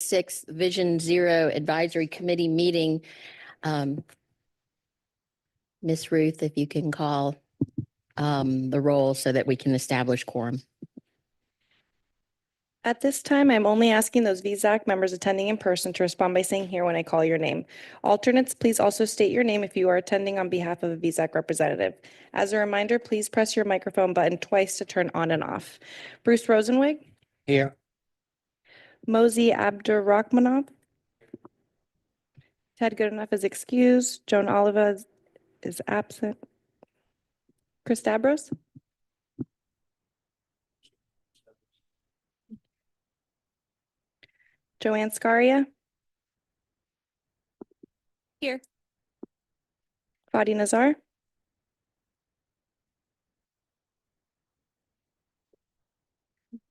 6th Vision Zero Advisory Committee meeting. Ms. Ruth, if you can call the roll so that we can establish quorum. At this time, I'm only asking those VZAC members attending in person to respond by saying here when I call your name. Alternates, please also state your name if you are attending on behalf of a VZAC representative. As a reminder, please press your microphone button twice to turn on and off. Bruce Rosenwig, Here. Mosey Abdurrahmanov, Ted Goodenough is excused. Joan Oliva is absent. Chris Dabros, Joanne Scaria. Here. Fadi Nazar.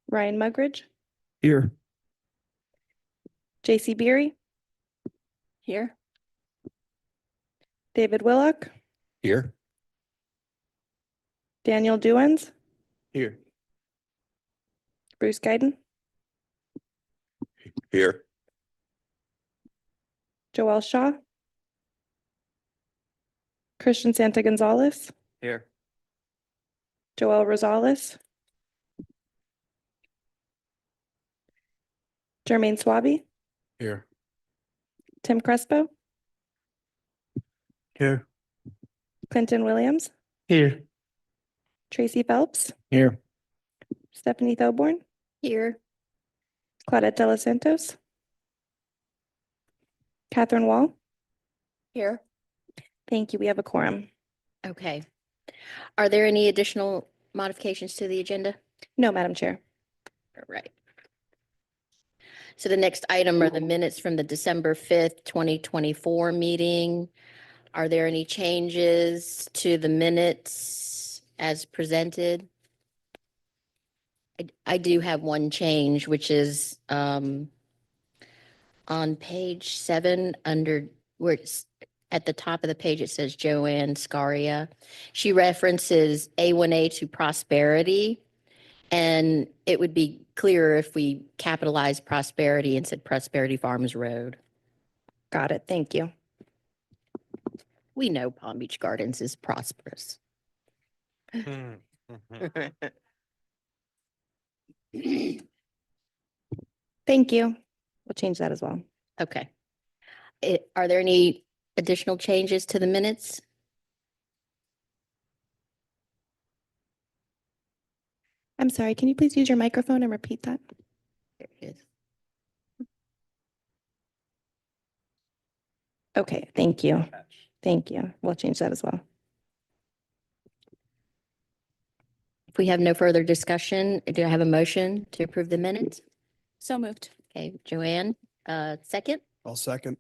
Ryan Mugridge. Here. JC Beery. Here. David Willock. Here. Daniel Duens. Here. Bruce Guyton. Here. Joelle Shaw. Christian Santa Gonzalez. Here. Joel Rosales. Jermaine Swaby. Here. Tim Crespo. Here. Clinton Williams. Here. Tracy Phelps. Here. Stephanie Thoborn. Here. Claudette De Los Santos. Catherine Wall. Here. Thank you. We have a quorum. Okay. Are there any additional modifications to the agenda? No, Madam Chair. All right. So the next item are the minutes from the December 5th, 2024 meeting. Are there any changes to the minutes as presented? I do have one change, which is on page 7 under where it's at the top of the page, it says Joanne Scaria. She references A1A to prosperity. And it would be clearer if we capitalized prosperity and said Prosperity Farms Road. Got it. Thank you. We know Palm Beach Gardens is prosperous. Thank you. We'll change that as well. Okay. Are there any additional changes to the minutes? I'm sorry. Can you please use your microphone and repeat that? There it is. Okay. Thank you. Thank you. We'll change that as well. If we have no further discussion, do I have a motion to approve the minutes? So moved. Okay, Joanne, second. I'll second.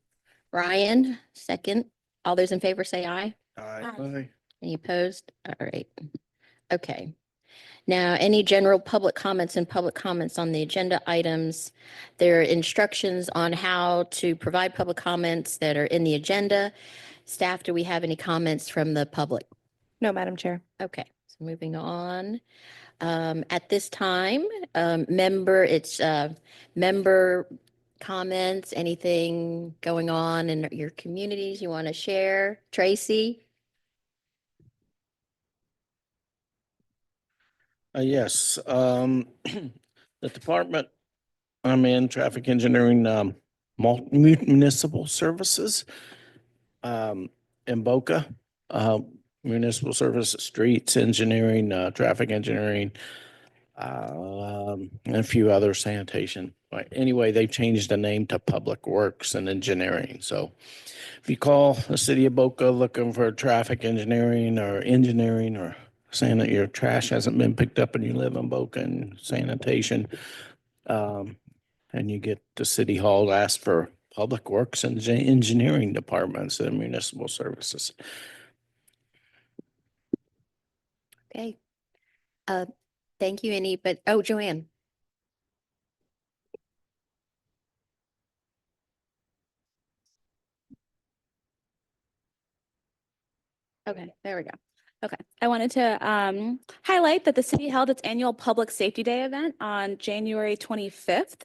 Ryan, second. All those in favor say aye. Aye. Any opposed? All right. Okay. Now, any general public comments and public comments on the agenda items? There are instructions on how to provide public comments that are in the agenda. Staff, do we have any comments from the public? No, Madam Chair. Okay, so moving on. At this time, member comments, anything going on in your communities you want to share? Tracy? Yes, the department I'm in, traffic engineering, municipal services, in Boca, municipal services, streets engineering, traffic engineering, and a few other sanitation. But anyway, they've changed the name to Public Works and Engineering. So if you call the city of Boca looking for traffic engineering or saying that your trash hasn't been picked up and you live in Boca and sanitation, and you get to City Hall, ask for Public Works and Engineering departments and municipal services. Okay. Thank you. Oh, Joanne. Okay, there we go. Okay, I wanted to highlight that the city held its annual Public Safety Day event on January 25th.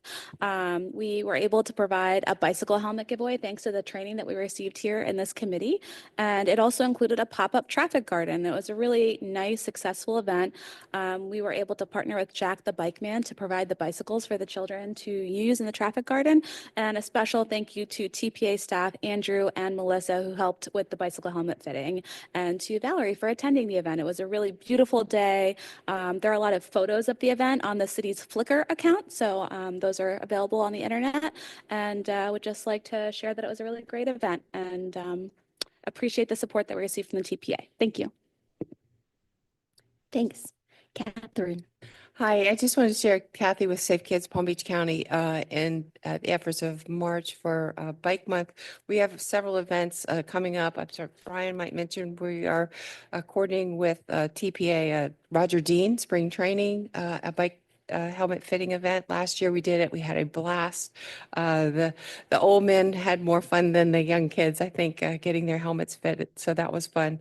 We were able to provide a bicycle helmet giveaway thanks to the training that we received here in this committee. And it also included a pop-up traffic garden. It was a really nice, successful event. We were able to partner with Jack the Bike Man to provide the bicycles for the children to use in the traffic garden. And a special thank you to TPA staff, Andrew and Melissa, who helped with the bicycle helmet fitting, and to Valerie for attending the event. It was a really beautiful day. There are a lot of photos of the event on the city's Flickr account, so those are available on the internet. And would just like to share that it was a really great event and appreciate the support that we received from the TPA. Thank you. Thanks. Catherine. Hi, I just wanted to share Kathy with Safe Kids Palm Beach County and the efforts of March for Bike Month. We have several events coming up. I'm sorry, Brian might mention we are coordinating with TPA, Roger Dean Spring Training, a bike helmet fitting event. Last year we did it. We had a blast. The old men had more fun than the young kids, I think, getting their helmets fitted. So that was fun.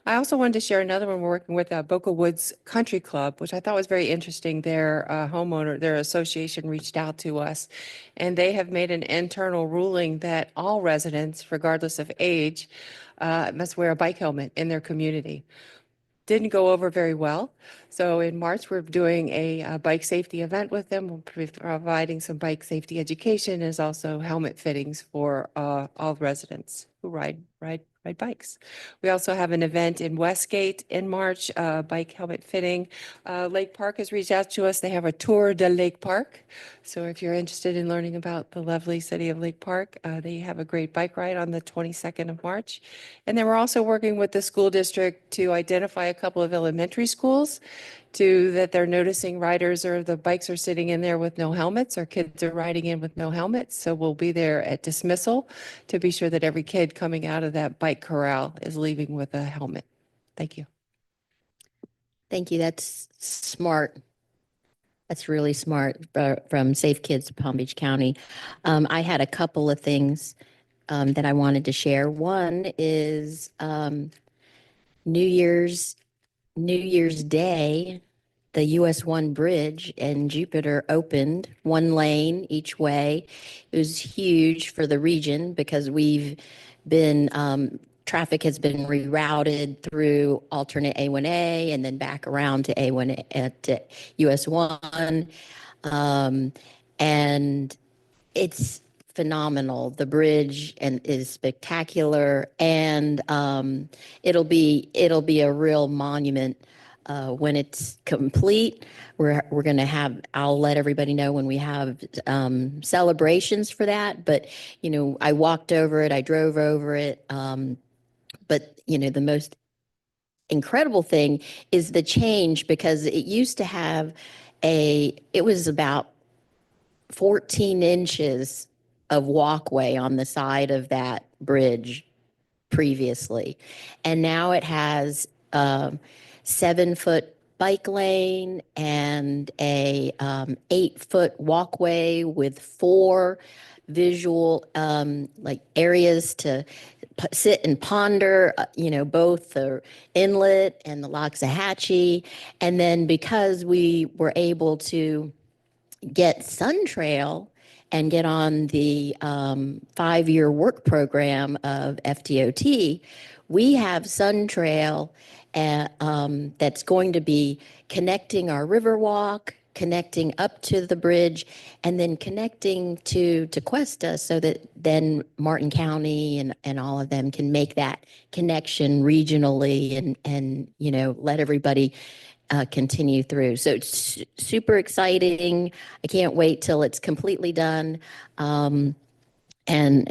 I also wanted to share another one. We're working with Boca Woods Country Club, which I thought was very interesting. Their homeowner, their association reached out to us, and they have made an internal ruling that all residents, regardless of age, must wear a bike helmet in their community. Didn't go over very well. So in March, we're doing a bike safety event with them. We're providing some bike safety education as also helmet fittings for all residents who ride bikes. We also have an event in Westgate in March, bike helmet fitting. Lake Park has reached out to us. They have a tour de Lake Park. So if you're interested in learning about the lovely city of Lake Park, they have a great bike ride on the 22nd of March. And then we're also working with the school district to identify a couple of elementary schools that they're noticing riders or the bikes are sitting in there with no helmets, or kids are riding in with no helmets. So we'll be there at dismissal to be sure that every kid coming out of that bike corral is leaving with a helmet. Thank you. Thank you. That's smart. That's really smart from Safe Kids Palm Beach County. I had a couple of things that I wanted to share. One is New Year's Day, the US 1 bridge in Jupiter opened 1 lane each way. It was huge for the region because we've been traffic has been rerouted through alternate A1A and then back around to A1 to US 1. And it's phenomenal. The bridge is spectacular, and it'll be a real monument when it's complete. We're going to have. I'll let everybody know when we have celebrations for that. But I walked over it. I drove over it. But the most incredible thing is the change, because it used to have it was about 14 inches of walkway on the side of that bridge previously. And now it has 7-foot bike lane and a 8-foot walkway with 4 visual like areas to sit and ponder, both the inlet and the Loxahatchee. And then because we were able to get Sun Trail and get on the 5-year work program of FDOT, we have Sun Trail that's going to be connecting our Riverwalk, connecting up to the bridge, and then connecting to Cuesta, so that then Martin County and all of them can make that connection regionally and let everybody continue through. So it's super exciting. I can't wait till it's completely done. And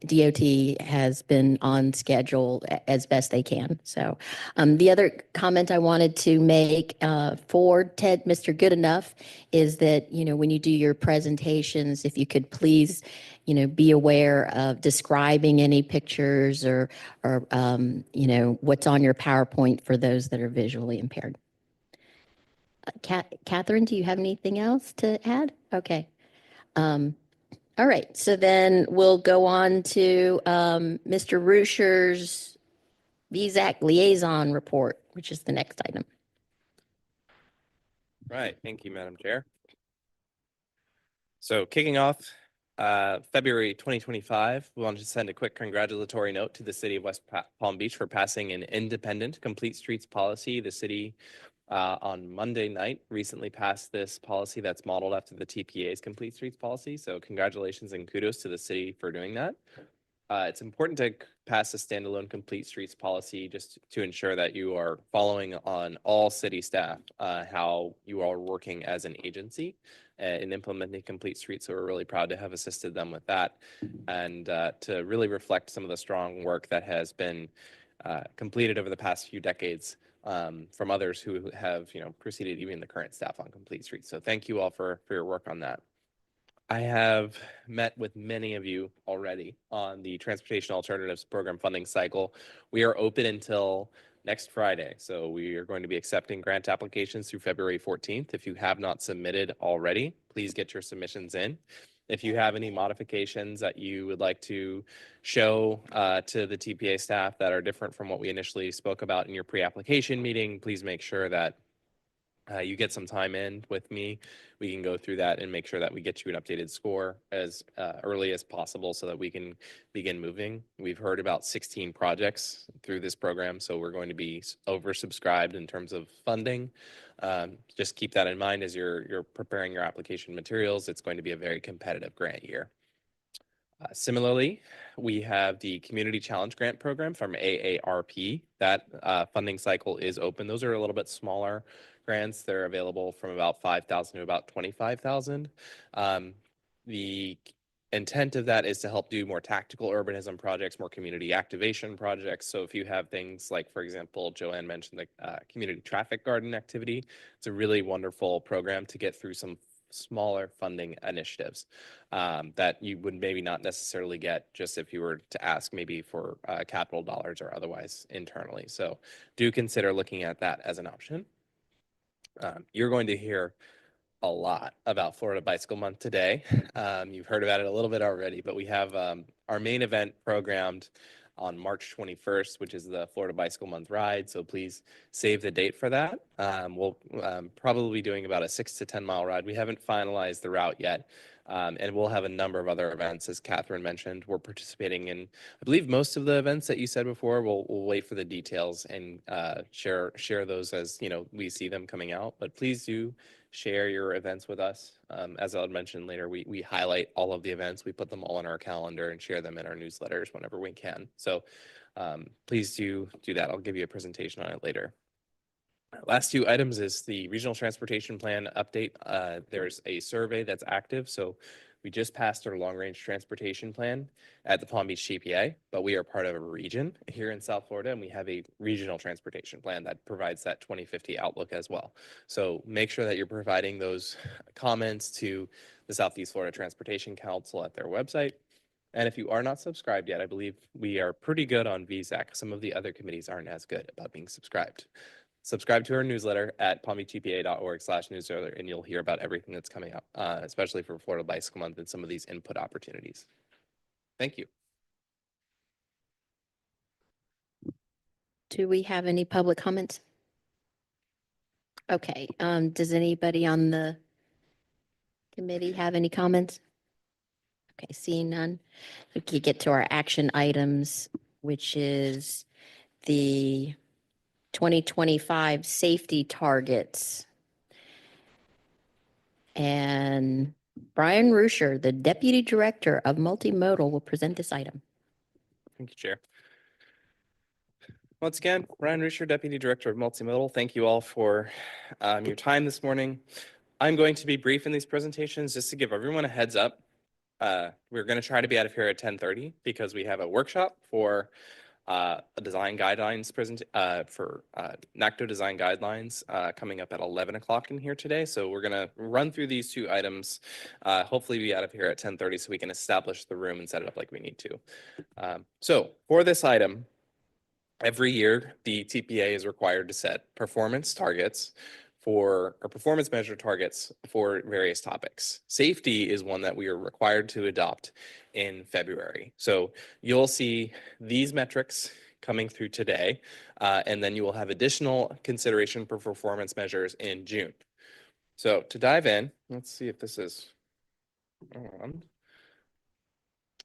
DOT has been on schedule as best they can. So the other comment I wanted to make for Mr. Goodenough, is that when you do your presentations, if you could please be aware of describing any pictures or what's on your PowerPoint for those that are visually impaired. Catherine, do you have anything else to add? Okay. All right. So then we'll go on to Mr. Ruscher's VZAC liaison report. which is the next item. Right. Thank you, Madam Chair. So kicking off February 2025, we wanted to send a quick congratulatory note to the city of Palm Beach for passing an independent complete streets policy. The city on Monday night recently passed this policy that's modeled after the TPA's complete streets policy. So congratulations and kudos to the city for doing that. It's important to pass a standalone complete streets policy just to ensure that you are following on all city staff, how you are working as an agency in implementing complete streets. So we're really proud to have assisted them with that and to really reflect some of the strong work that has been completed over the past few decades from others who have, preceded even the current staff on complete streets. So thank you all for your work on that. I have met with many of you already on the Transportation Alternatives Program funding cycle. We are open until next Friday. So we are going to be accepting grant applications through February 14th. If you have not submitted already, please get your submissions in. If you have any modifications that you would like to show to the TPA staff that are different from what we initially spoke about in your pre-application meeting, please make sure that you get some time in with me. We can go through that and make sure that we get you an updated score as early as possible so that we can begin moving. We've heard about 16 projects through this program, so we're going to be oversubscribed in terms of funding. Just keep that in mind as you're preparing your application materials. It's going to be a very competitive grant year. Similarly, we have the Community Challenge Grant Program from AARP. That funding cycle is open. Those are a little bit smaller grants. They're available from about 5,000 to about 25,000. The intent of that is to help do more tactical urbanism projects, more community activation projects. So if you have things like, for example, Joanne mentioned the community traffic garden activity, it's a really wonderful program to get through some smaller funding initiatives that you would maybe not necessarily get just if you were to ask maybe for capital dollars or otherwise internally. So do consider looking at that as an option. You're going to hear a lot about Florida Bicycle Month today. You've heard about it a little bit already, but we have our main event programmed on March 21st, which is the Florida Bicycle Month ride. So please save the date for that. We'll probably be doing about a 6 to 10 mile ride. We haven't finalized the route yet. And we'll have a number of other events, as Catherine mentioned. We're participating in, I believe, most of the events that you said before. We'll wait for the details and share those as we see them coming out. But please do share your events with us. As I'll mention later, we highlight all of the events. We put them all on our calendar and share them in our newsletters whenever we can. So please do that. I'll give you a presentation on it later. Last two items is the regional transportation plan update. There's a survey that's active. So we just passed our long range transportation plan at the Palm Beach TPA, but we are part of a region here in South Florida, and we have a regional transportation plan that provides that 2050 outlook as well. So make sure that you're providing those comments to the Southeast Florida Transportation Council at their website. And if you are not subscribed yet, I believe we are pretty good on VZAC. Some of the other committees aren't as good about being subscribed. Subscribe to our newsletter at palmbeachtpa.org/newsletter, and you'll hear about everything that's coming up, especially for Florida Bicycle Month and some of these input opportunities. Thank you. Do we have any public comments? Okay, does anybody on the committee have any comments? Okay, seeing none, we can get to our action items, which is the 2025 safety targets. And Brian Ruscher, the Deputy Director of Multimodal, will present this item. Thank you, Chair. Once again, Brian Ruscher, Deputy Director of Multimodal. Thank you all for your time this morning. I'm going to be brief in these presentations just to give everyone a heads up. We're going to try to be out of here at 10:30 because we have a workshop for a design guidelines for NACTO design guidelines coming up at 11 o'clock in here today. So we're going to run through these two items, hopefully be out of here at 10:30 so we can establish the room and set it up like we need to. So for this item, every year the TPA is required to set performance targets or performance measure targets for various topics. Safety is one that we are required to adopt in February. So you'll see these metrics coming through today. And then you will have additional consideration for performance measures in June. So to dive in, let's see if this is on.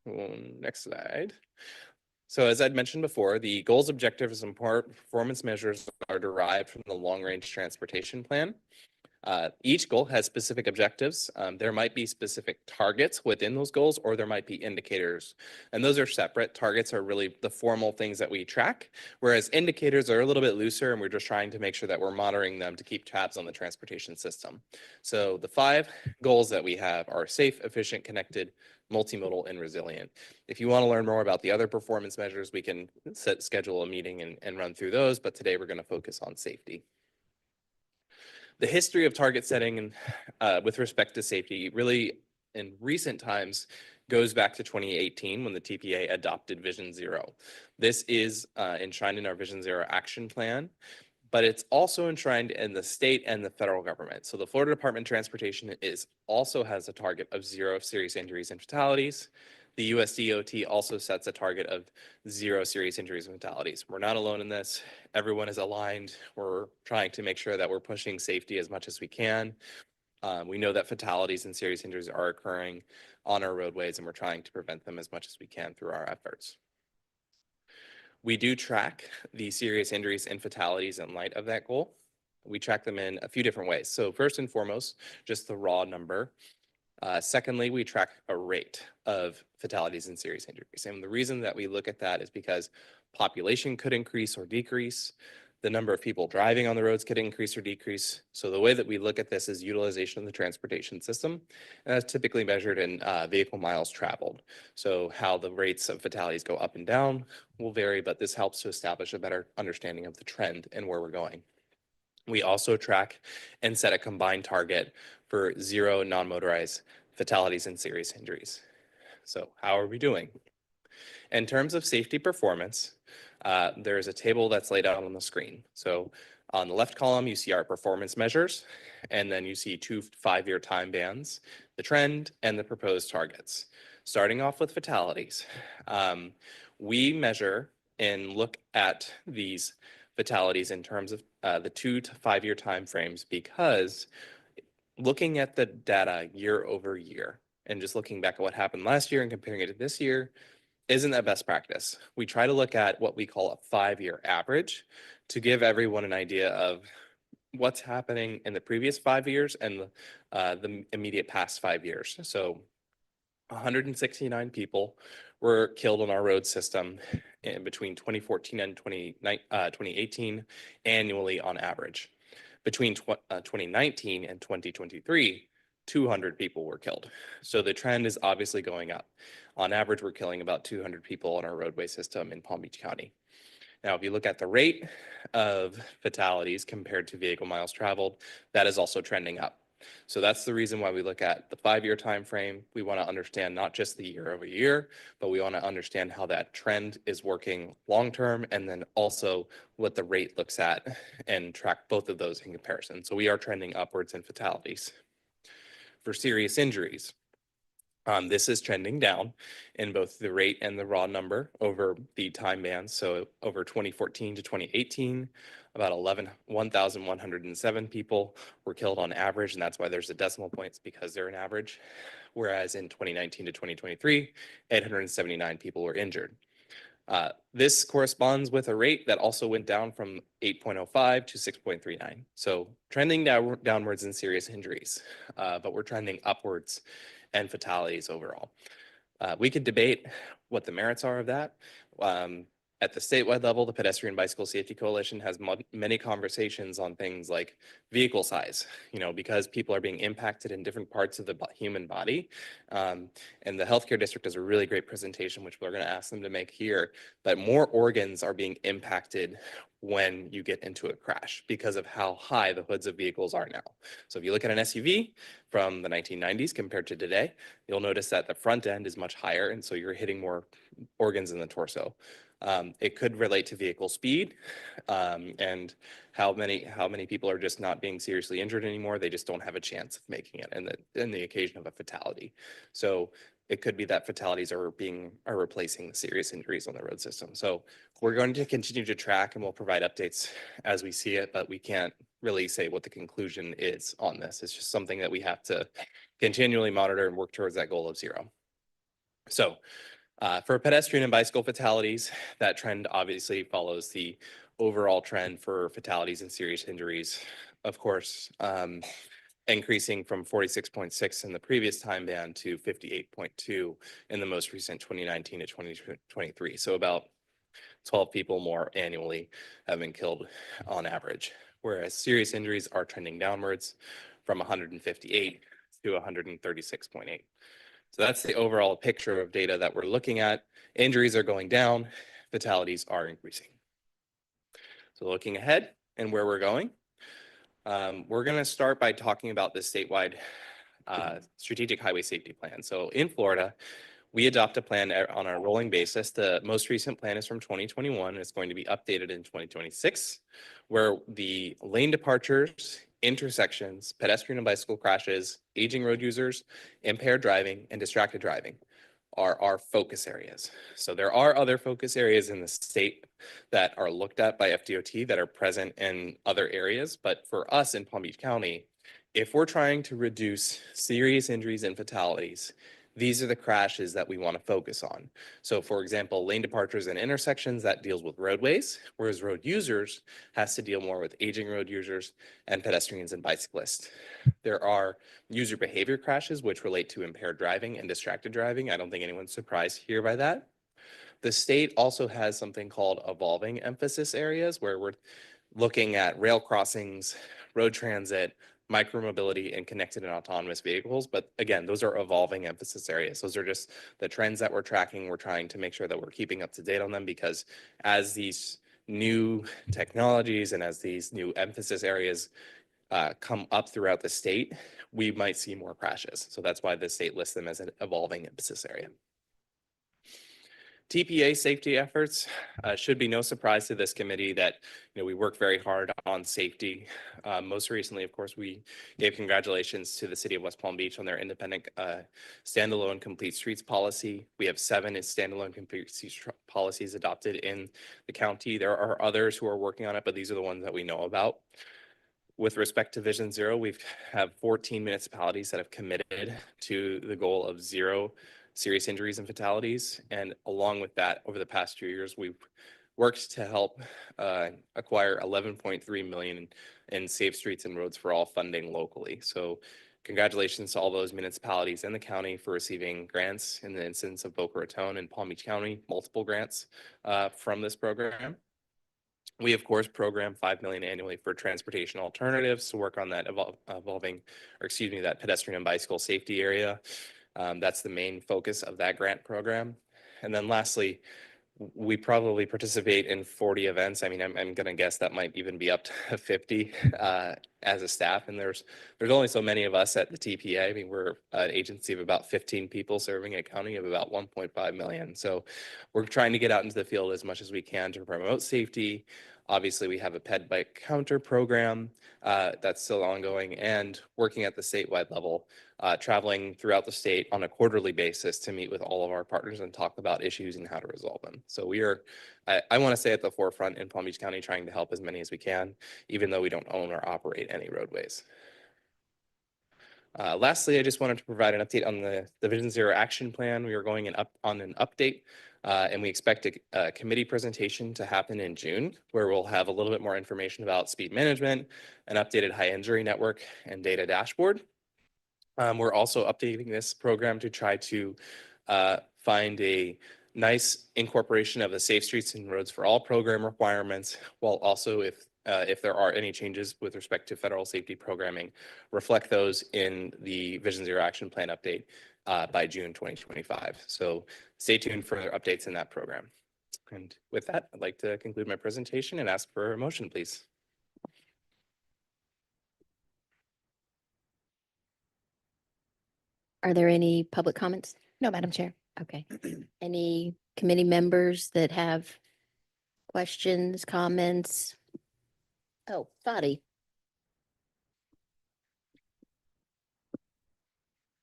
Next slide. So as I'd mentioned before, the goals, objectives, and performance measures are derived from the long-range transportation plan. Each goal has specific objectives. There might be specific targets within those goals, or there might be indicators. And those are separate. Targets are really the formal things that we track, whereas indicators are a little bit looser, and we're just trying to make sure that we're monitoring them to keep tabs on the transportation system. So the 5 goals that we have are safe, efficient, connected, multimodal, and resilient. If you want to learn more about the other performance measures, we can schedule a meeting and run through those, but today we're going to focus on safety. The history of target setting and with respect to safety really in recent times goes back to 2018 when the TPA adopted Vision Zero. This is enshrined in our Vision Zero action plan, but it's also enshrined in the state and the federal government. So the Florida Department of Transportation also has a target of 0 serious injuries and fatalities. The US DOT also sets a target of 0 serious injuries and fatalities. We're not alone in this. Everyone is aligned. We're trying to make sure that we're pushing safety as much as we can. We know that fatalities and serious injuries are occurring on our roadways, and we're trying to prevent them as much as we can through our efforts. We do track the serious injuries and fatalities in light of that goal. We track them in a few different ways. So first and foremost, just the raw number. Secondly, we track a rate of fatalities and serious injuries. And the reason that we look at that is because population could increase or decrease. The number of people driving on the roads could increase or decrease. So the way that we look at this is utilization of the transportation system. And that's typically measured in vehicle miles traveled. So how the rates of fatalities go up and down will vary, but this helps to establish a better understanding of the trend and where we're going. We also track and set a combined target for 0 non-motorized fatalities and serious injuries. So how are we doing? In terms of safety performance, there is a table that's laid out on the screen. So on the left column, you see our performance measures, and then you see 2 5-year time bands, the trend, and the proposed targets. Starting off with fatalities, we measure and look at these fatalities in terms of the 2 to 5-year timeframes, because looking at the data year over year and just looking back at what happened last year and comparing it to this year isn't that best practice. We try to look at what we call a 5-year average to give everyone an idea of what's happening in the previous 5 years and the immediate past 5 years. So 169 people were killed on our road system in between 2014 and 2018 annually on average. Between 2019 and 2023, 200 people were killed. So the trend is obviously going up. On average, we're killing about 200 people on our roadway system in Palm Beach County. Now, if you look at the rate of fatalities compared to vehicle miles traveled, that is also trending up. So that's the reason why we look at the 5-year time frame. We want to understand not just the year over year, but we want to understand how that trend is working long term, and then also what the rate looks at and track both of those in comparison. So we are trending upwards in fatalities. For serious injuries, this is trending down in both the rate and the raw number over the time bands. So over 2014 to 2018, about 1,107 people were killed on average, and that's why there's a decimal points, because they're an average. Whereas in 2019 to 2023, 879 people were injured. This corresponds with a rate that also went down from 8.05 to 6.39. So trending downwards in serious injuries, but we're trending upwards and fatalities overall. We could debate what the merits are of that. At the statewide level, the Pedestrian Bicycle Safety Coalition has many conversations on things like vehicle size, because people are being impacted in different parts of the human body. And the healthcare district does a really great presentation, which we're going to ask them to make here, that more organs are being impacted when you get into a crash because of how high the hoods of vehicles are now. So if you look at an SUV from the 1990s compared to today, you'll notice that the front end is much higher, and so you're hitting more organs in the torso. It could relate to vehicle speed and how many people are just not being seriously injured anymore. They just don't have a chance of making it in the occasion of a fatality. So it could be that fatalities are replacing the serious injuries on the road system. So we're going to continue to track and we'll provide updates as we see it, but we can't really say what the conclusion is on this. It's just something that we have to continually monitor and work towards that goal of 0. So for pedestrian and bicycle fatalities, that trend obviously follows the overall trend for fatalities and serious injuries. Of course, increasing from 46.6 in the previous time band to 58.2 in the most recent 2019 to 2023. So about 12 people more annually have been killed on average, whereas serious injuries are trending downwards from 158 to 136.8. So that's the overall picture of data that we're looking at. Injuries are going down, fatalities are increasing. So looking ahead and where we're going, we're going to start by talking about the statewide strategic highway safety plan. So in Florida, we adopt a plan on a rolling basis. The most recent plan is from 2021. It's going to be updated in 2026, where the lane departures, intersections, pedestrian and bicycle crashes, aging road users, impaired driving, and distracted driving are our focus areas. So there are other focus areas in the state that are looked at by FDOT that are present in other areas. But for us in Palm Beach County, if we're trying to reduce serious injuries and fatalities, these are the crashes that we want to focus on. So for example, lane departures and intersections, that deals with roadways, whereas road users has to deal more with aging road users and pedestrians and bicyclists. There are user behavior crashes, which relate to impaired driving and distracted driving. I don't think anyone's surprised here by that. The state also has something called evolving emphasis areas, where we're looking at rail crossings, road transit, micromobility, and connected and autonomous vehicles. But again, those are evolving emphasis areas. Those are just the trends that we're tracking. We're trying to make sure that we're keeping up to date on them, because as these new technologies and as these new emphasis areas come up throughout the state, we might see more crashes. So that's why the state lists them as an evolving emphasis area. TPA safety efforts should be no surprise to this committee that we work very hard on safety. Most recently, of course, we gave congratulations to the city of West Palm Beach on their independent standalone complete streets policy. We have 7 standalone complete streets policies adopted in the county. There are others who are working on it, but these are the ones that we know about. With respect to Vision Zero, we have 14 municipalities that have committed to the goal of 0 serious injuries and fatalities. And along with that, over the past 2 years, we've worked to help acquire 11.3 million in Safe Streets and Roads for All funding locally. So congratulations to all those municipalities in the county for receiving grants in the instance of Boca Raton and Palm Beach County, multiple grants from this program. We, of course, program $5 million annually for transportation alternatives to work on that that pedestrian and bicycle safety area. That's the main focus of that grant program. And then lastly, we probably participate in 40 events. I mean, I'm going to guess that might even be up to 50 as a staff. And there's only so many of us at the TPA. I mean, we're an agency of about 15 people serving a county of about 1.5 million. So we're trying to get out into the field as much as we can to promote safety. Obviously, we have a ped bike counter program that's still ongoing, and working at the statewide level, traveling throughout the state on a quarterly basis to meet with all of our partners and talk about issues and how to resolve them. So we are, I want to say, at the forefront in Palm Beach County, trying to help as many as we can, even though we don't own or operate any roadways. Lastly, I just wanted to provide an update on the Vision Zero action plan. We are going on an update, and we expect a committee presentation to happen in June, where we'll have a little bit more information about speed management, an updated high injury network, and data dashboard. We're also updating this program to try to find a nice incorporation of the Safe Streets and Roads for All program requirements, while also, if there are any changes with respect to federal safety programming, reflect those in the Vision Zero action plan update by June 2025. So stay tuned for updates in that program. And with that, I'd like to conclude my presentation and ask for a motion, please. Are there any public comments? No, Madam Chair. Okay. Any committee members that have questions, comments? Oh, Fadi.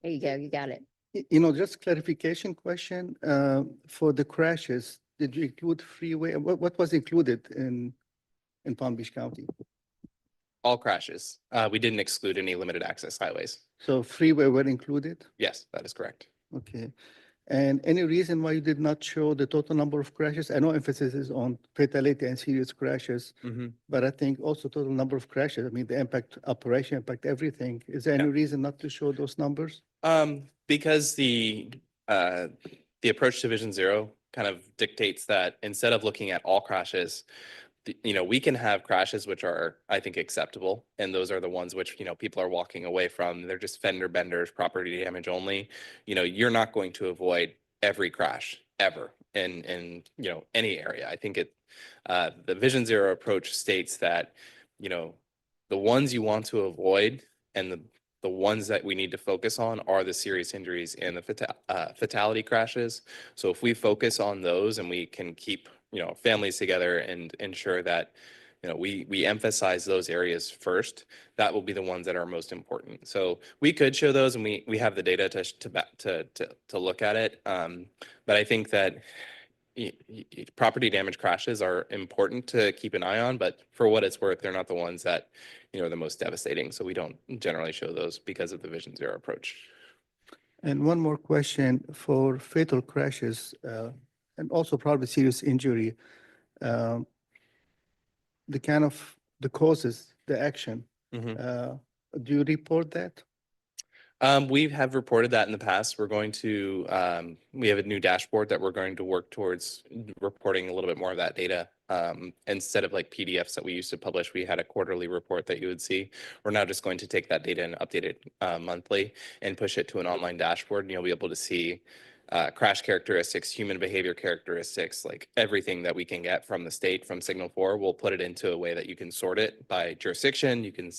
There you go. You got it. Just clarification question, for the crashes, did you include freeway? What was included in Palm Beach County? All crashes. We didn't exclude any limited access highways. So freeway were included? Yes, that is correct. Okay. And any reason why you did not show the total number of crashes? I know emphasis is on fatality and serious crashes, but I think also total number of crashes. I mean, the impact operation, impact everything. Is there any Yeah. reason not to show those numbers? Because the approach to Vision Zero kind of dictates that instead of looking at all crashes, we can have crashes which are, I think, acceptable, and those are the ones which people are walking away from. They're just fender benders, property damage only. You're not going to avoid every crash ever in any area. I think the Vision Zero approach states that the ones you want to avoid and the ones that we need to focus on are the serious injuries and the fatality crashes. So if we focus on those and we can keep families together and ensure that we emphasize those areas first, that will be the ones that are most important. So we could show those, and we have the data to look at it. But I think that property damage crashes are important to keep an eye on, but for what it's worth, they're not the ones that are the most devastating. So we don't generally show those because of the Vision Zero approach. And one more question for fatal crashes, and also probably serious injury. The causes, the action, do you report that? We have reported that in the past. We're going to, we have a new dashboard that we're going to work towards reporting a little bit more of that data. Instead of like PDFs that we used to publish, we had a quarterly report that you would see. We're now just going to take that data and update it monthly and push it to an online dashboard, and you'll be able to see crash characteristics, human behavior characteristics, like everything that we can get from the state, from Signal 4. We'll put it into a way that you can sort it by jurisdiction. You can,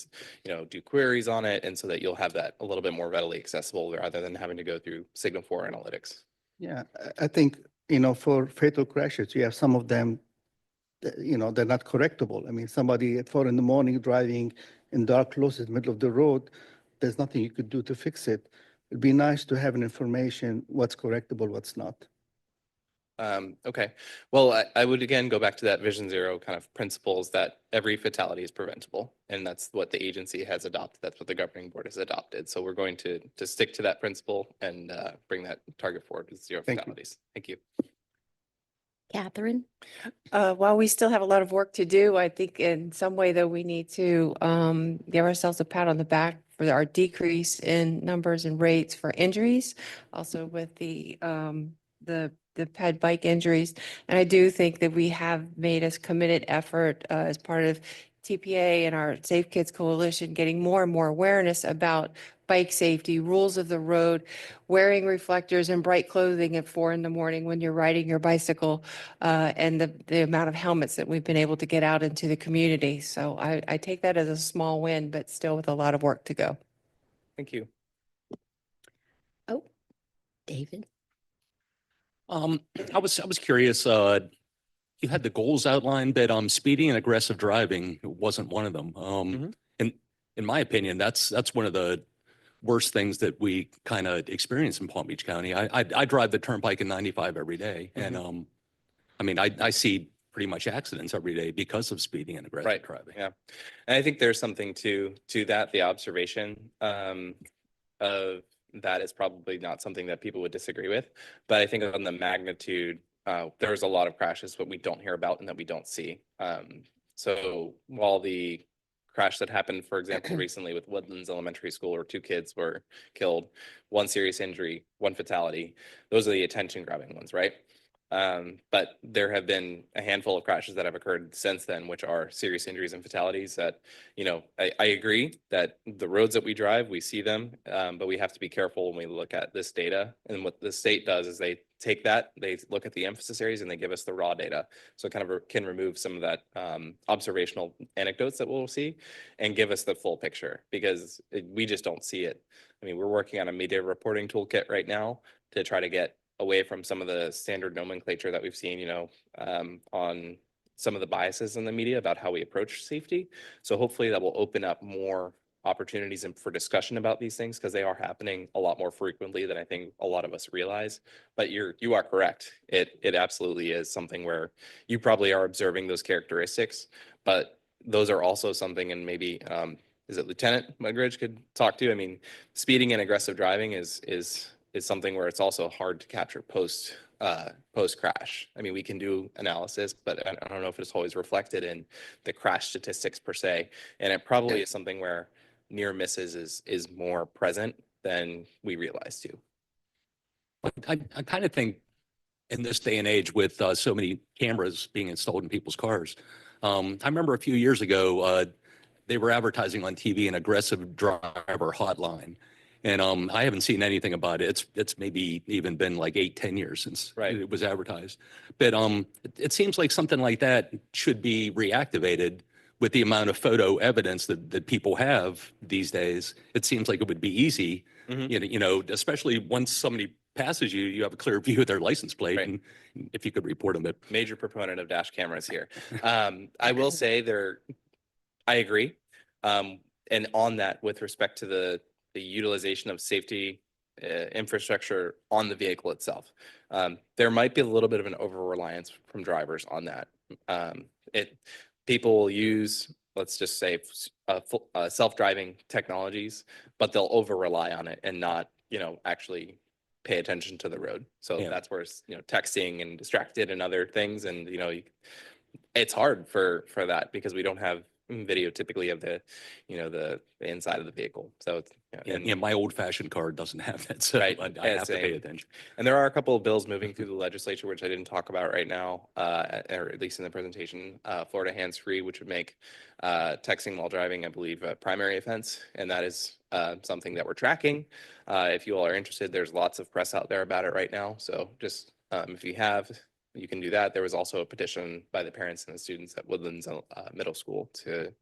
do queries on it, and so that you'll have that a little bit more readily accessible rather than having to go through Signal 4 analytics. Yeah, I think, for fatal crashes, you have some of them, they're not correctable. I mean, somebody at 4 a.m. driving in dark closest middle of the road, there's nothing you could do to fix it. It'd be nice to have an information, what's correctable, what's not. Okay. Well, I would again go back to that Vision Zero kind of principles that every fatality is preventable. And that's what the agency has adopted. That's what the governing board has adopted. So we're going to stick to that principle and bring that target forward with zero Thank you. fatalities. Thank you. Catherine? While we still have a lot of work to do, I think in some way, though, we need to give ourselves a pat on the back for our decrease in numbers and rates for injuries, also with the ped bike injuries. And I do think that we have made a committed effort as part of TPA and our Safe Kids Coalition, getting more and more awareness about bike safety, rules of the road, wearing reflectors and bright clothing at 4 a.m. when you're riding your bicycle, and the amount of helmets that we've been able to get out into the community. So I take that as a small win, but still with a lot of work to go. Thank you. Oh, David? I was curious, you had the goals outlined, but speeding and aggressive driving wasn't one of them. And in my opinion, that's one of the worst things that we kind of experience in Palm Beach County. I drive the turnpike in 95 every day, and I mean, I see pretty much accidents every day because of speeding and aggressive driving. Yeah. And I think there's something to that. The observation of that is probably not something that people would disagree with. But I think on the magnitude, there's a lot of crashes that we don't hear about and that we don't see. So while the crash that happened, for example, recently with Woodlands Elementary School, where 2 kids were killed, 1 serious injury, 1 fatality, those are the attention grabbing ones, right? But there have been a handful of crashes that have occurred since then, which are serious injuries and fatalities that, I agree that the roads that we drive, we see them, but we have to be careful when we look at this data. And what the state does is they take that, they look at the emphasis areas, and they give us the raw data. So it kind of can remove some of that observational anecdotes that we'll see and give us the full picture, because we just don't see it. I mean, we're working on a media reporting toolkit right now to try to get away from some of the standard nomenclature that we've seen, on some of the biases in the media about how we approach safety. So hopefully that will open up more opportunities and for discussion about these things because they are happening a lot more frequently than I think a lot of us realize. But you are correct. It absolutely is something where you probably are observing those characteristics, but those are also something, and maybe is it Lieutenant Mugridge could talk to? I mean, speeding and aggressive driving is something where it's also hard to capture post crash. I mean, we can do analysis, but I don't know if it's always reflected in the crash statistics per se. And it probably is something where near misses is more present than we realize too. I kind of think in this day and age with so many cameras being installed in people's cars. I remember a few years ago, they were advertising on TV an aggressive driver hotline. And I haven't seen anything about it. It's maybe even been like 8-10 years since it was advertised. But it seems like something like that should be reactivated with the amount of photo evidence that people have these days. It seems like it would be easy, you know, especially once somebody passes you, you have a clear view of their license plate. And if you could report them. Major proponent of dash cameras here. I will say I agree. And on that, with respect to the utilization of safety infrastructure on the vehicle itself, there might be a little bit of an over-reliance from drivers on that. People will use, let's just say, self-driving technologies, but they'll over-rely on it and not, you know, actually pay attention to the road. So that's where it's, you know, texting and distracted and other things. And, you know, it's hard for that because we don't have video typically of the, you know, the inside of the vehicle. So it's, my old fashioned car doesn't have that. So I have to pay attention. And there are a couple of bills moving through the legislature, which I didn't talk about right now, or at least in the presentation. Florida hands-free, which would make texting while driving, I believe, a primary offense. And that is something that we're tracking. If you all are interested, there's lots of press out there about it right now. So just if you can do that. There was also a petition by the parents and the students at Woodlands Middle School to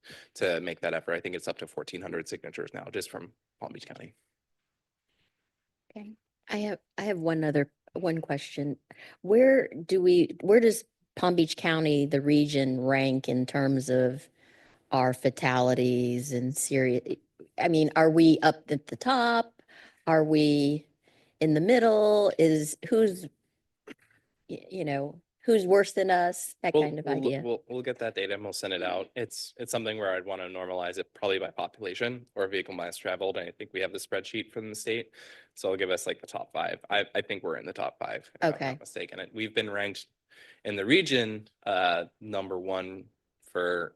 make that effort. I think it's up to 1,400 signatures now, just from Palm Beach County. Okay. I have one question. Where does Palm Beach County, the region, rank in terms of our fatalities and serious? I mean, are we up at the top? Are we in the middle? Who's worse than us? That kind of idea. We'll get that data and we'll send it out. It's something where I'd want to normalize it probably by population or vehicle miles traveled. And I think we have the spreadsheet from the state. So it'll give us like the top 5. I think we're in the top 5, if I'm not mistaken. We've been ranked in the region number 1 for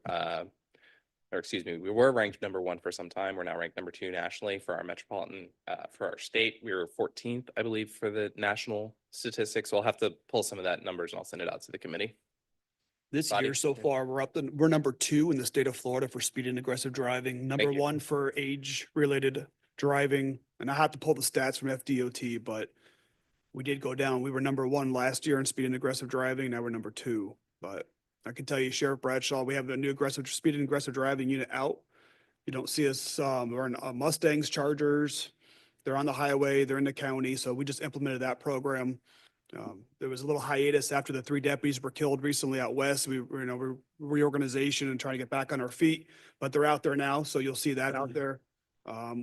or excuse me, we were ranked number 1 for some time. We're now ranked number 2 nationally for our metropolitan, for our state. We were 14th, I believe, for the national statistics. So I'll have to pull some of that numbers and I'll send it out to the committee. This year so far, we're number 2 in the state of Florida for speed and aggressive driving, number 1 for age-related driving. And I have to pull the stats from FDOT, but we did go down. We were number 1 last year in speed and aggressive driving. Now we're number 2, but I can tell you, Sheriff Bradshaw, we have the new speed and aggressive driving unit out. You don't see us, we're in Mustangs, Chargers. They're on the highway, they're in the county. So we just implemented that program. There was a little hiatus after the 3 deputies were killed recently out west. We're reorganization and trying to get back on our feet, but they're out there now. So you'll see that out there.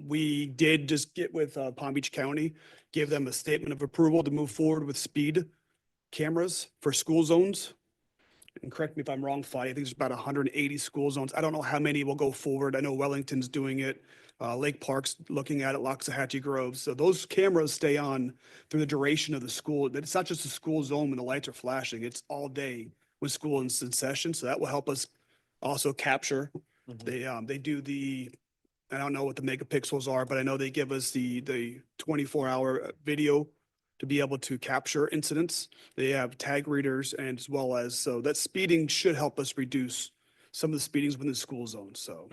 We did just get with Palm Beach County, give them a statement of approval to move forward with speed cameras for school zones. And correct me if I'm wrong, Fadi, I think there's about 180 school zones. I don't know how many will go forward. I know Wellington's doing it. Lake Park's looking at it, Loxahatchee Grove. So those cameras stay on through the duration of the school. It's not just a school zone when the lights are flashing. It's all day when school is in session. So that will help us also capture. They do I don't know what the megapixels are, but I know they give us the 24-hour video to be able to capture incidents. They have tag readers and as well as, so that speeding should help us reduce some of the speedings within the school zone. So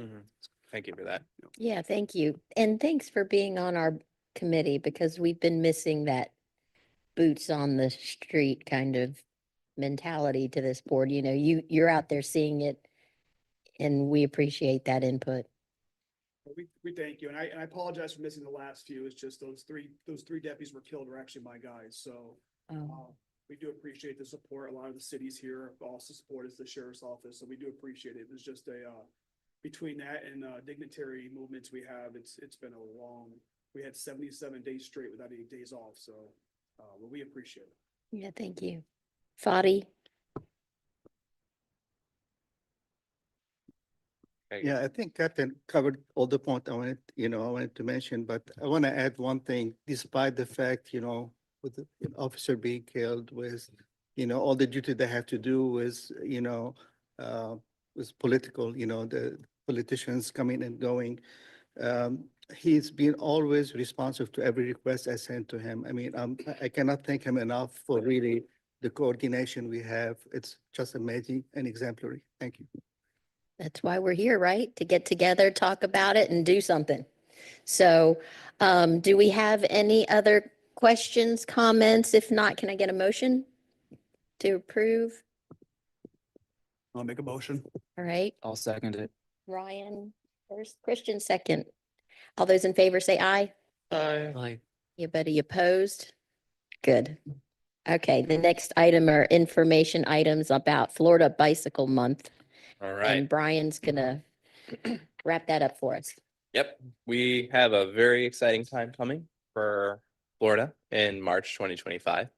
thank you for that. Yeah, thank you. And thanks for being on our committee because we've been missing that boots on the street kind of mentality to this board. You know, you're out there seeing it and we appreciate that input. We thank you. And I apologize for missing the last few. It's just those three deputies were killed were actually my guys. So we do appreciate the support. A lot of the cities here also support us, the sheriff's office. So we do appreciate it. It was just between that and dignitary movements we have, it's been a long, we had 77 days straight without any days off. So well, we appreciate it. Yeah, thank you. Fadi? Yeah, I think Captain covered all the point I wanted to mention, but I want to add one thing, despite the fact, with the officer being killed with, all the duty they have to do with, with political, the politicians coming and going. He's been always responsive to every request I sent to him. I mean, I cannot thank him enough for really the coordination we have. It's just amazing and exemplary. Thank you. That's why we're here, right? To get together, talk about it and do something. So, do we have any other questions, comments? If not, can I get a motion to approve? I'll make a motion. All right, I'll second it. Ryan first, Christian second. All those in favor say aye. Aye. Anybody opposed? Good. Okay, the next item are information items about Florida Bicycle Month. All And right. Brian's gonna wrap that up for us. Yep, we have a very exciting time coming for Florida in March 2025.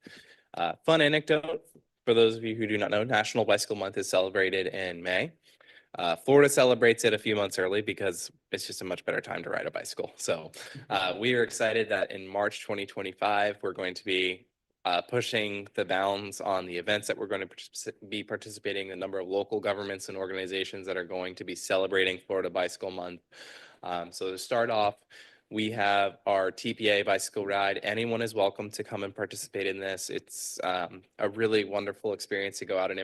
Fun anecdote for those of you who do not know, National Bicycle Month is celebrated in May. Florida celebrates it a few months early because it's just a much better time to ride a bicycle. So we are excited that in March 2025, we're going to be pushing the bounds on the events that we're going to be participating, the number of local governments and organizations that are going to be celebrating Florida Bicycle Month. So to start off, we have our TPA bicycle ride. Anyone is welcome to come and participate in this. It's a really wonderful experience to go out and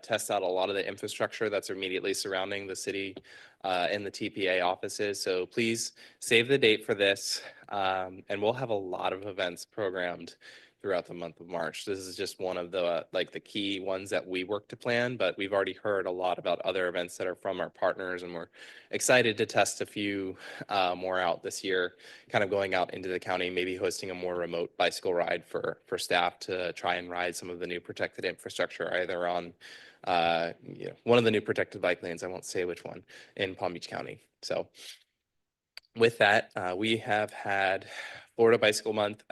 test out a lot of the infrastructure that's immediately surrounding the city and the TPA offices. So please save the date for this. And we'll have a lot of events programmed throughout the month of March. This is just one of the the key ones that we work to plan, but we've already heard a lot about other events that are from our partners, and we're excited to test a few more out this year, kind of going out into the county, maybe hosting a more remote bicycle ride for staff to try and ride some of the new protected infrastructure, either on one of the new protected bike lanes, I won't say which one, in Palm Beach County. So with that, we have had Florida Bicycle Month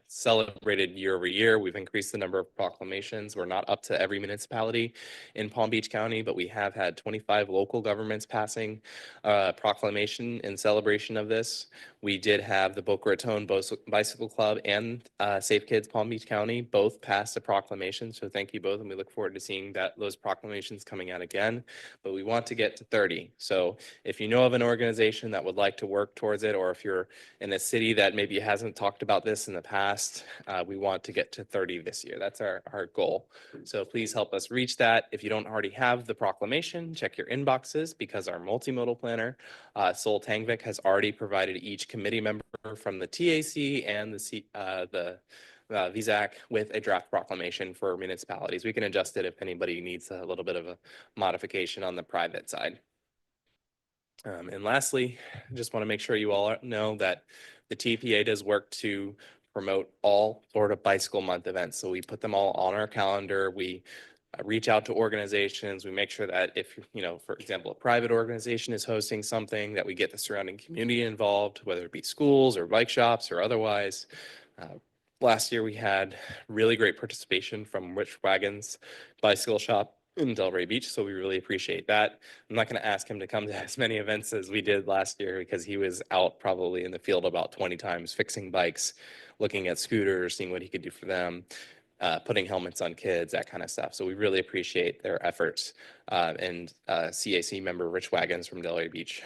celebrated year over year. We've increased the number of proclamations. We're not up to every municipality in Palm Beach County, but we have had 25 local governments passing proclamation in celebration of this. We did have the Boca Raton Bicycle Club and Safe Kids Palm Beach County both passed a proclamation. So thank you both, and we look forward to seeing those proclamations coming out again. But we want to get to 30. So if you know of an organization that would like to work towards it, or if you're in a city that maybe hasn't talked about this in the past, we want to get to 30 this year. That's our goal. So please help us reach that. If you don't already have the proclamation, check your inboxes, because our multimodal planner, Sol Tangvik, has already provided each committee member from the TAC and the VZAC with a draft proclamation for municipalities. We can adjust it if anybody needs a little bit of a modification on the private side. And lastly, I just want to make sure you all know that the TPA does work to promote all Florida Bicycle Month events. So we put them all on our calendar. We reach out to organizations. We make sure that if, for example, a private organization is hosting something, that we get the surrounding community involved, whether it be schools or bike shops or otherwise. Last year, we had really great participation from Rich Wagon's bicycle shop in Delray Beach, so we really appreciate that. I'm not going to ask him to come to as many events as we did last year, because he was out probably in the field about 20 times fixing bikes, looking at scooters, seeing what he could do for them, putting helmets on kids, that kind of stuff. So we really appreciate their efforts. And CAC member Rich Wagons from Delray Beach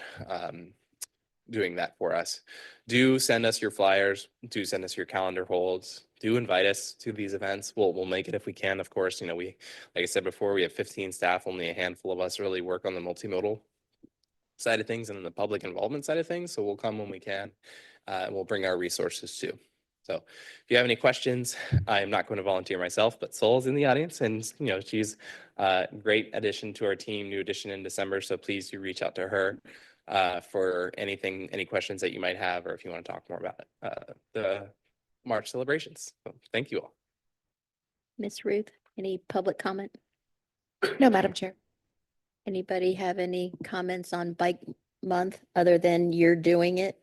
doing that for us. Do send us your flyers. Do send us your calendar holds. Do invite us to these events. We'll make it if we can, of course. We, like I said before, we have 15 staff. Only a handful of us really work on the multimodal side of things and the public involvement side of things. So we'll come when we can. And we'll bring our resources too. So if you have any questions, I'm not going to volunteer myself, but Sol's in the audience, and she's a great addition to our team, new addition in December. So please do reach out to her for any questions that you might have, or if you want to talk more about the March celebrations. So thank you all. Miss Ruth, any public comment? No, Madam Chair. Anybody have any comments on bike month other than you're doing it?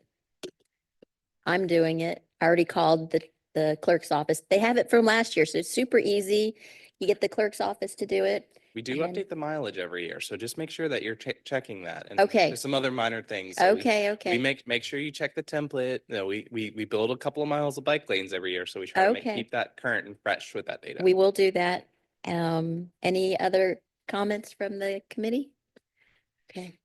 I'm doing it. I already called the clerk's office. They have it from last year, so it's super easy. You get the clerk's office to do it. We do And- update the mileage every year, so just make sure that you're checking that. And Okay. there's some other minor things. So we- Okay, We okay. make sure you check the template. You know, we build a couple of miles of bike lanes every year, so we try to Okay. keep that current and fresh with that data. We will do that. Any other comments from the committee? Okay.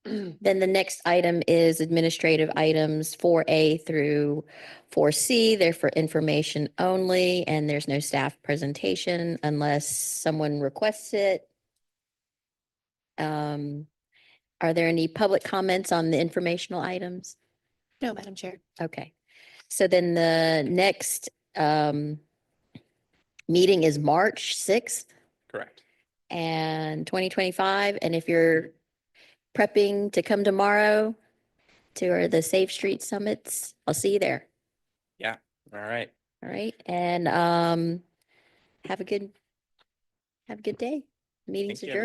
Then the next item is administrative items 4A through 4C. They're for information only, and there's no staff presentation unless someone requests it. Are there any public comments on the informational items? No, Madam Chair. Okay. So then the next meeting is March 6th Correct. and 2025. And if you're prepping to come tomorrow to the Safe Street Summits, I'll see you there. All right. All right. And have a good day. Meeting's Thank you, adjourned.